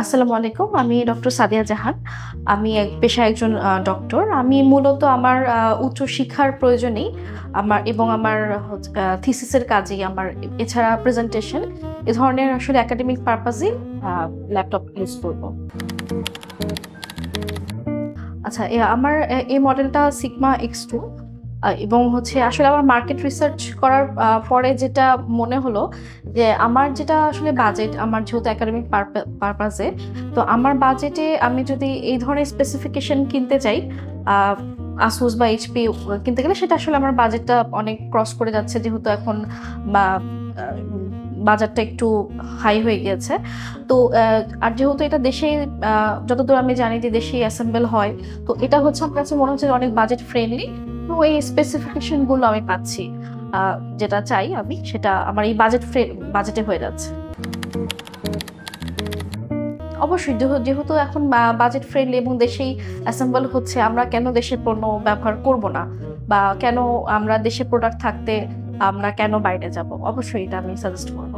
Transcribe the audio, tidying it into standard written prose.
আসসালামু আলাইকুম। আমি ডক্টর সাদিয়া জাহান। আমি পেশায় একজন ডক্টর। আমি মূলত আমার উচ্চশিক্ষার প্রয়োজনেই আমার থিসিসের কাজেই এছাড়া প্রেজেন্টেশন এ ধরনের আসলে একাডেমিক পারপাসেই ল্যাপটপ ইউজ করব। আচ্ছা, আমার এই মডেলটা সিগমা X2 এবং আসলে আমার মার্কেট রিসার্চ করার পরে যেটা মনে হলো যে আমার যেটা আসলে বাজেট, আমার যেহেতু একাডেমিক পারপাসে, তো আমার বাজেটে আমি যদি এই ধরনের স্পেসিফিকেশন কিনতে চাই, আসুস বা এইচপি কিনতে গেলে সেটা আসলে আমার বাজেটটা অনেক ক্রস করে যাচ্ছে, যেহেতু এখন বাজারটা একটু হাই হয়ে গিয়েছে। তো আর যেহেতু এটা দেশে, যতদূর আমি জানি যে দেশেই অ্যাসেম্বল হয়, তো এটা আমার কাছে মনে হচ্ছে অনেক বাজেট ফ্রেন্ডলি। তো এই স্পেসিফিকেশন গুলো আমি পাচ্ছি, যেটা চাই আমি সেটা আমার এই বাজেটে হয়ে যাচ্ছে। অবশ্যই, যেহেতু এখন বাজেট ফ্রেন্ডলি এবং দেশেই অ্যাসেম্বল হচ্ছে, আমরা কেন দেশের পণ্য ব্যবহার করব না, বা কেন আমরা দেশের প্রোডাক্ট থাকতে আমরা কেন বাইরে যাব? অবশ্যই এটা আমি সাজেস্ট করবো।